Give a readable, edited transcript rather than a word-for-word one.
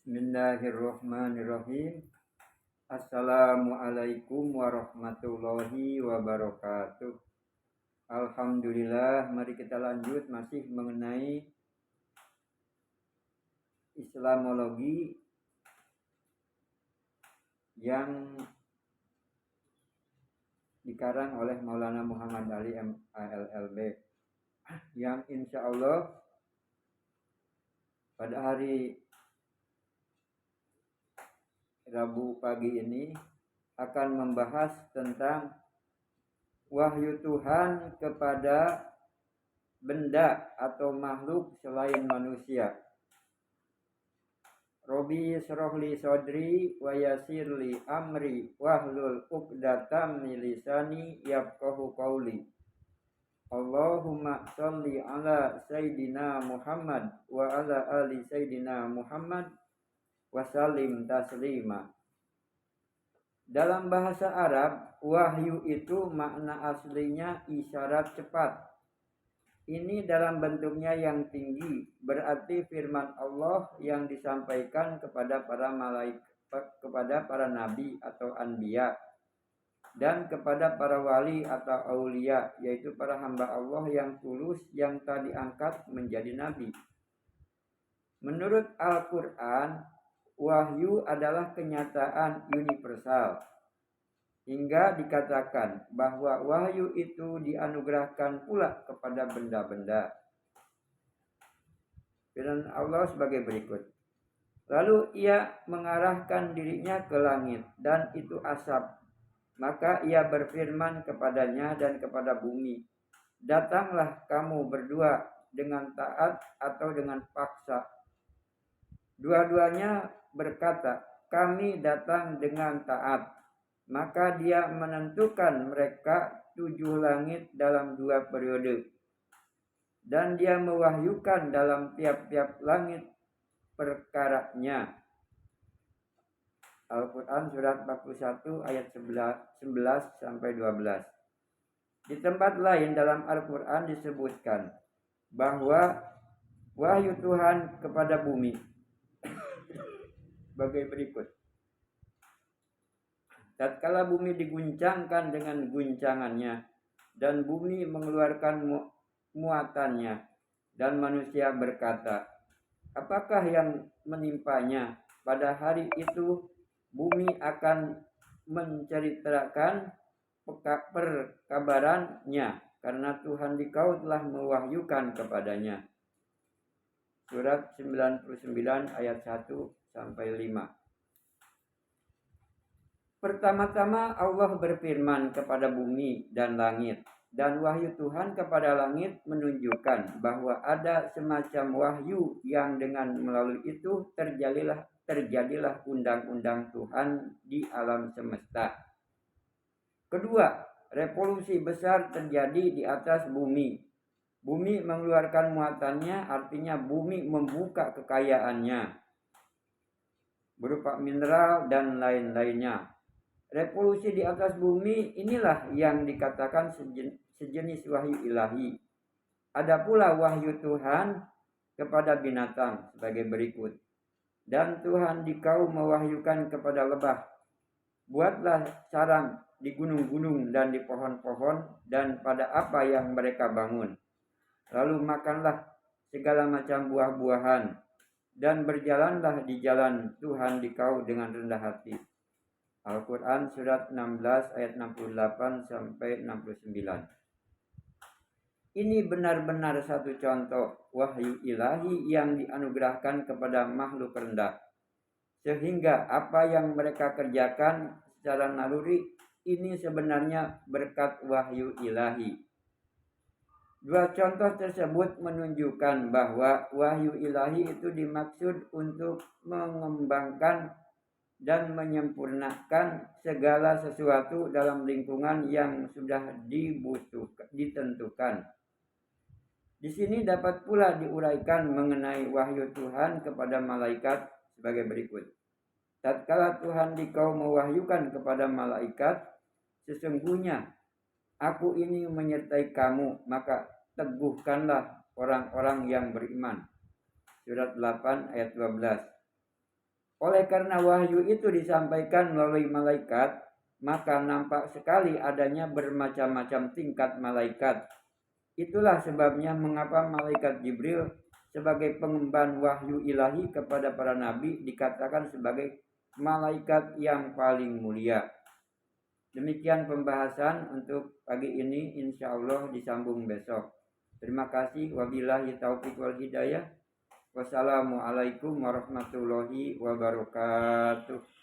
Bismillahirrahmanirrahim. Assalamualaikum warahmatullahi wabarakatuh. Alhamdulillah, mari kita lanjut masih mengenai Islamologi yang dikarang oleh Maulana Muhammad Ali MALLB, yang insya Allah pada hari Rabu pagi ini akan membahas tentang wahyu Tuhan kepada benda atau makhluk selain manusia. Robi srohli sodri wa yasirli amri wahlul uqdatam min lisani yafqahu qawli. Allahumma sholli ala sayyidina Muhammad wa ala ali sayyidina Muhammad wa sallim taslima. Dalam bahasa Arab, wahyu itu makna aslinya isyarat cepat. Ini dalam bentuknya yang tinggi, berarti firman Allah yang disampaikan kepada para malaikat, kepada para nabi atau anbiya, dan kepada para wali atau aulia, yaitu para hamba Allah yang tulus yang tak diangkat menjadi nabi. Menurut Al-Quran, wahyu adalah kenyataan universal, hingga dikatakan bahwa wahyu itu dianugerahkan pula kepada benda-benda. Firman Allah sebagai berikut. Lalu ia mengarahkan dirinya ke langit, dan itu asap. Maka ia berfirman kepadanya dan kepada bumi, datanglah kamu berdua dengan taat atau dengan paksa. Dua-duanya berkata, kami datang dengan taat. Maka dia menentukan mereka 7 langit dalam 2 periode. Dan dia mewahyukan dalam tiap-tiap langit perkaranya. Al-Quran surat 41 ayat 11 sampai 12. Di tempat lain dalam Al-Quran disebutkan bahwa wahyu Tuhan kepada bumi sebagai berikut. Tatkala bumi diguncangkan dengan guncangannya dan bumi mengeluarkan muatannya, dan manusia berkata, apakah yang menimpanya? Pada hari itu bumi akan menceritakan perkabarannya, karena Tuhan dikau telah mewahyukan kepadanya. Surat 99 ayat 1 sampai 5. Pertama-tama Allah berfirman kepada bumi dan langit, dan wahyu Tuhan kepada langit menunjukkan bahwa ada semacam wahyu yang dengan melalui itu terjadilah undang-undang Tuhan di alam semesta. Kedua, revolusi besar terjadi di atas bumi. Bumi mengeluarkan muatannya, artinya bumi membuka kekayaannya berupa mineral dan lain-lainnya. Revolusi di atas bumi inilah yang dikatakan sejenis wahyu ilahi. Ada pula wahyu Tuhan kepada binatang sebagai berikut. Dan Tuhan dikau mewahyukan kepada lebah, buatlah sarang di gunung-gunung dan di pohon-pohon dan pada apa yang mereka bangun. Lalu makanlah segala macam buah-buahan dan berjalanlah di jalan Tuhan dikau dengan rendah hati. Al-Quran surat 16 ayat 68 sampai 69. Ini benar-benar satu contoh wahyu ilahi yang dianugerahkan kepada makhluk rendah. Sehingga apa yang mereka kerjakan secara naluri ini sebenarnya berkat wahyu ilahi. Dua contoh tersebut menunjukkan bahwa wahyu ilahi itu dimaksud untuk mengembangkan dan menyempurnakan segala sesuatu dalam lingkungan yang sudah ditentukan. Di sini dapat pula diuraikan mengenai wahyu Tuhan kepada malaikat sebagai berikut. Tatkala Tuhan dikau mewahyukan kepada malaikat, sesungguhnya aku ini menyertai kamu, maka teguhkanlah orang-orang yang beriman. Surat 8 ayat 12. Oleh karena wahyu itu disampaikan melalui malaikat, maka nampak sekali adanya bermacam-macam tingkat malaikat. Itulah sebabnya mengapa malaikat Jibril sebagai pengemban wahyu ilahi kepada para nabi dikatakan sebagai malaikat yang paling mulia. Demikian pembahasan untuk pagi ini, insya Allah disambung besok. Terima kasih. Wabillahi taufiq wal hidayah. Wassalamualaikum warahmatullahi wabarakatuh.